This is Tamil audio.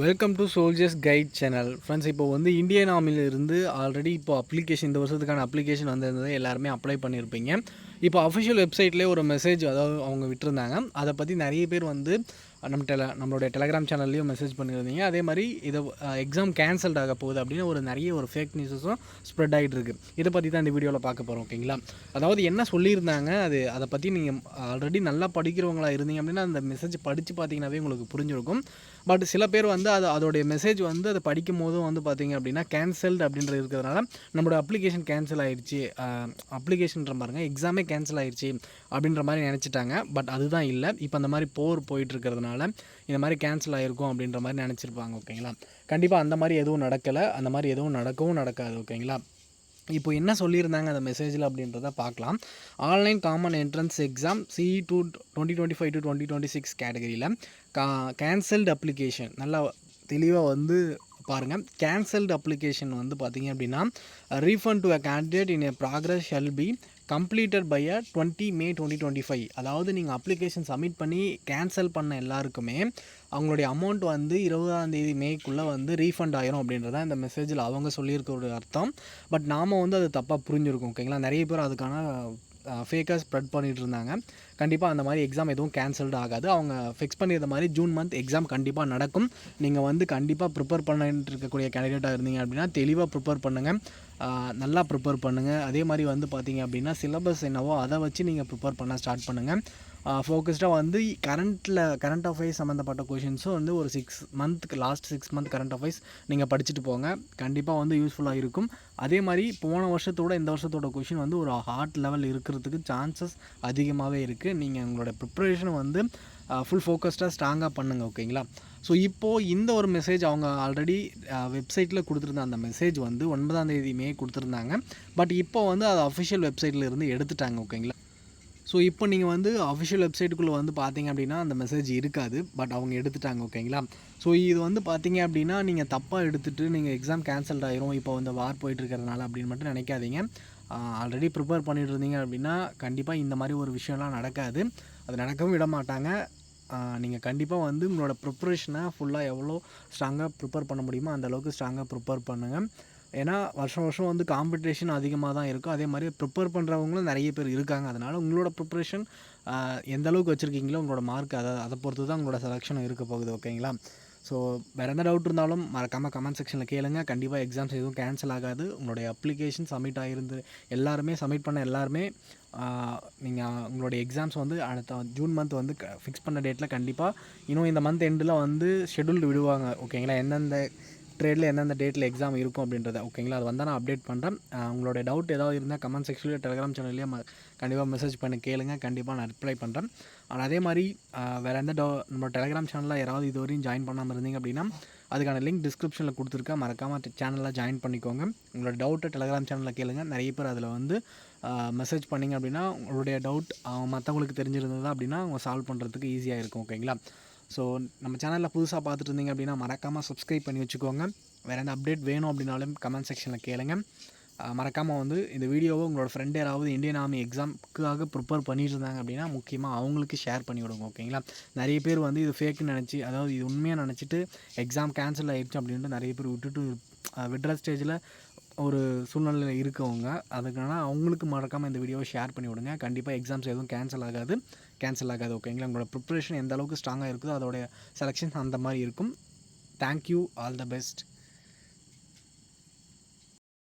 Welcome to soldiers guide channel. Friends, இப்போ வந்து இந்தியன் ஆர்மியிலிருந்து ஆல்ரெடி இப்போ அப்ளிகேஷன் இந்த வருஷத்துக்கான அப்ளிகேஷன் வந்திருந்தது. எல்லாருமே அப்ளை பண்ணியிருப்பீங்க. இப்போ அஃபிஷியல் வெப்சைட்லேயே ஒரு மெசேஜ் அதாவது அவங்க விட்டுருந்தாங்க. அதை பற்றி நிறைய பேர் வந்து நம்மளுடைய டெலகிராம் சேனல்லையும் மெசேஜ் பண்ணியிருந்தீங்க. அதே மாதிரி இதை எக்ஸாம் கேன்சல்ட் ஆக போகுது அப்படின்னு நிறைய ஃபேக் நியூஸஸும் ஸ்ப்ரெட் ஆகிட்டு இருக்குது. இதை பற்றி தான் இந்த வீடியோவில் பார்க்க போகிறோம். ஓகேங்களா? அதாவது என்ன சொல்லியிருந்தாங்க, அதை பற்றி நீங்கள் ஆல்ரெடி நல்லா படிக்கிறவங்களா இருந்தீங்க அப்படின்னா அந்த மெசேஜ் படித்து பார்த்தீங்கன்னாவே உங்களுக்கு புரிஞ்சிருக்கும். பட் சில பேர் வந்து அதோடைய மெசேஜ் வந்து அதை படிக்கும் போதும் வந்து பார்த்திங்க அப்படின்னா கேன்சல்டு அப்படின்றது இருக்கிறதுனால நம்மளோட அப்ளிகேஷன் கேன்சல் ஆகிடுச்சு, அப்ளிகேஷன்ற பாருங்க எக்ஸாமே கேன்சல் ஆகிடுச்சு அப்படின்ற மாதிரி நினச்சிட்டாங்க. பட் அதுதான் இல்லை. இப்போ அந்த மாதிரி போயிட்டு இருக்கிறதுனால இந்த மாதிரி கேன்சல் ஆகிருக்கும் அப்படின்ற மாதிரி நினச்சிருப்பாங்க. ஓகேங்களா? கண்டிப்பாக அந்த மாதிரி எதுவும் நடக்கலை, அந்த மாதிரி எதுவும் நடக்கவும் நடக்காது. ஓகேங்களா? இப்போ என்ன சொல்லியிருந்தாங்க அந்த மெசேஜில் அப்படின்றத பார்க்கலாம். Online common entrance exam CE 2025 to 2026 கேட்டகரியில் கேன்சல்டு அப்ளிகேஷன் நல்லா தெளிவாக வந்து பாருங்கள். கேன்சல்டு அப்ளிகேஷன் வந்து பார்த்திங்க அப்படின்னா refund to a candidate in a progress shall be completed by 20 May 2025. அதாவது நீங்கள் அப்ளிகேஷன் சப்மிட் பண்ணி கேன்சல் பண்ண எல்லாருக்குமே அவங்களுடைய அமௌண்ட் வந்து 20 மேக்குள்ளே வந்து ரீஃபண்ட் ஆகிரும் அப்படின்றத இந்த மெசேஜில் அவங்க சொல்லியிருக்கிற அர்த்தம். பட் நாம் வந்து அது தப்பாக புரிஞ்சுருக்கோம். ஓகேங்களா? நிறைய பேர் அதுக்கான ஃபேக்காக ஸ்ப்ரெட் பண்ணிகிட்டு இருந்தாங்க. கண்டிப்பாக அந்த மாதிரி எக்ஸாம் எதுவும் கேன்சல்டு ஆகாது. அவங்க ஃபிக்ஸ் பண்ணியிருந்த மாதிரி ஜூன் மந்த் எக்ஸாம் கண்டிப்பாக நடக்கும். நீங்கள் வந்து கண்டிப்பாக ப்ரிப்பேர் பண்ணிட்டு இருக்கக்கூடிய கேண்டிடேட்டாக இருந்தீங்க அப்படின்னா தெளிவாக ப்ரிப்பேர் பண்ணுங்கள், நல்லா ப்ரிப்பேர் பண்ணுங்கள். அதே மாதிரி வந்து பார்த்தீங்க அப்படின்னா சிலபஸ் என்னவோ அதை வச்சு நீங்கள் ப்ரிப்பேர் பண்ண ஸ்டார்ட் பண்ணுங்கள். ஃபோக்கஸ்டாக வந்து கரண்ட் அஃபேர்ஸ் சம்மந்தப்பட்ட கொஷின்ஸும் வந்து ஒரு 6 மந்த்துக்கு லாஸ்ட் 6 மந்த் கரண்ட் அஃபேர்ஸ் நீங்கள் படிச்சுட்டு போங்க. கண்டிப்பாக வந்து யூஸ்ஃபுல்லாக இருக்கும். அதே மாதிரி போன வருஷத்தோட இந்த வருஷத்தோட கொஷின் வந்து ஒரு ஹார்ட் லெவல் இருக்கிறதுக்கு சான்சஸ் அதிகமாகவே இருக்குது. நீங்கள் உங்களோட ப்ரிப்பரேஷனை வந்து ஃபுல் ஃபோக்கஸ்டாக ஸ்ட்ராங்காக பண்ணுங்கள். ஓகேங்களா? ஸோ இப்போது இந்த ஒரு மெசேஜ் அவங்க ஆல்ரெடி வெப்சைட்டில் கொடுத்துருந்த அந்த மெசேஜ் வந்து 9 மே கொடுத்துருந்தாங்க. பட் இப்போ வந்து அது அஃபிஷியல் வெப்சைட்டில் இருந்து எடுத்துட்டாங்க. ஓகேங்களா? ஸோ இப்போ நீங்கள் வந்து அஃபிஷியல் வெப்சைட்டுக்குள்ளே வந்து பார்த்தீங்க அப்படின்னா அந்த மெசேஜ் இருக்காது. பட் அவங்க எடுத்துட்டாங்க. ஓகேங்களா? ஸோ இது வந்து பார்த்தீங்க அப்படின்னா நீங்கள் தப்பாக எடுத்துகிட்டு நீங்கள் எக்ஸாம் கேன்சல்ட் ஆயிரும் இப்போ வந்து வார் போயிட்டுருக்கிறதுனால அப்படின்னு மட்டும் நினைக்காதீங்க. ஆல்ரெடி ப்ரிப்பேர் பண்ணிட்டு இருந்தீங்க அப்படின்னா கண்டிப்பாக இந்த மாதிரி ஒரு விஷயம்லாம் நடக்காது. அது நடக்கவும் விட மாட்டாங்க. நீங்கள் கண்டிப்பாக வந்து உங்களோட ப்ரிப்பரேஷனை ஃபுல்லாக எவ்வளோ ஸ்ட்ராங்காக ப்ரிப்பேர் பண்ண முடியுமோ அந்தளவுக்கு ஸ்ட்ராங்காக ப்ரிப்பேர் பண்ணுங்கள். ஏன்னா வருஷம் வருஷம் வந்து காம்படிஷன் அதிகமாக தான் இருக்கும். அதே மாதிரி ப்ரிப்பேர் பண்ணுறவங்களும் நிறைய பேர் இருக்காங்க. அதனால் உங்களோட ப்ரிப்பரேஷன் எந்த அளவுக்கு வச்சுருக்கீங்களோ உங்களோட மார்க் அதை பொறுத்து தான் உங்களோட செலெக்ஷன் இருக்க போகுது. ஓகேங்களா? ஸோ வேறு எந்த டவுட் இருந்தாலும் மறக்காமல் கமெண்ட் செக்ஷனில் கேளுங்க. கண்டிப்பாக எக்ஸாம்ஸ் எதுவும் கேன்சல் ஆகாது. உங்களுடைய அப்ளிகேஷன் சப்மிட் ஆகிருந்து எல்லாருமே சப்மிட் பண்ண எல்லாருமே நீங்கள் உங்களுடைய எக்ஸாம்ஸ் வந்து அடுத்த ஜூன் மந்த் வந்து ஃபிக்ஸ் பண்ண டேட்டில் கண்டிப்பாக இன்னும் இந்த மந்த் எண்டில் வந்து ஷெட்யூல் விடுவாங்க. ஓகேங்களா? எந்தெந்த ட்ரேடில் எந்தெந்த டேட்டில் எக்ஸாம் இருக்கும் அப்படின்றத. ஓகேங்களா? அது வந்தால் நான் அப்டேட் பண்ணுறேன். உங்களுடைய டவுட் ஏதாவது இருந்தால் கமெண்ட் செக்ஷன்லேயே டெலிகிராம் சேனல்லையே கண்டிப்பாக மெசேஜ் பண்ணி கேளுங்க. கண்டிப்பாக நான் ரிப்ளை பண்ணுறேன். அதே மாதிரி வேறு எந்த நம்ம டெலிகிராம் சேனலில் யாராவது இதுவரையும் ஜாயின் பண்ணாமல் இருந்தீங்க அப்படின்னா அதுக்கான லிங்க் டிஸ்கிரிப்ஷனில் கொடுத்துருக்கேன். மறக்காமல் சேனலில் ஜாயின் பண்ணிக்கோங்க. உங்களோட டவுட்டை டெலிகிராம் சேனலில் கேளுங்க. நிறைய பேர் அதில் வந்து மெசேஜ் பண்ணிங்க அப்படின்னா உங்களுடைய டவுட் மற்றவங்களுக்கு தெரிஞ்சிருந்தது அப்படின்னா அவங்க சால்வ் பண்ணுறதுக்கு ஈஸியாக இருக்கும். ஓகேங்களா? ஸோ நம்ம சேனலில் புதுசாக பார்த்துட்டு இருந்தீங்க அப்படின்னா மறக்காமல் சப்ஸ்கிரைப் பண்ணி வச்சுக்கோங்க. வேறு எந்த அப்டேட் வேணும் அப்படின்னாலும் கமெண்ட் செக்ஷனில் கேளுங்க. மறக்காமல் வந்து இந்த வீடியோவை உங்களோட ஃப்ரெண்ட் யாராவது இந்தியன் ஆர்மி எக்ஸாமுக்காக ப்ரிப்பேர் பண்ணிட்டு இருந்தாங்க அப்படின்னா முக்கியமாக அவங்களுக்கு ஷேர் பண்ணி விடுங்க. ஓகேங்களா? நிறைய பேர் வந்து இது ஃபேக்குன்னு நினச்சி, அதாவது இது உண்மையாக நினச்சிட்டு எக்ஸாம் கேன்சல் ஆகிடுச்சு அப்படின்ட்டு நிறைய பேர் விடுற ஸ்டேஜில் ஒரு சூழ்நிலையில் இருக்கவங்க. அதுக்கான அவங்களுக்கு மறக்காமல் இந்த வீடியோவை ஷேர் பண்ணி விடுங்க. கண்டிப்பாக எக்ஸாம்ஸ் எதுவும் கேன்சல் ஆகாது. ஓகேங்களா? உங்களோட ப்ரிப்பரேஷன் எந்த அளவுக்கு ஸ்ட்ராங்காக இருக்குதோ அதோடைய செலெக்ஷன் அந்த மாதிரி இருக்கும். தேங்க்யூ. All the best.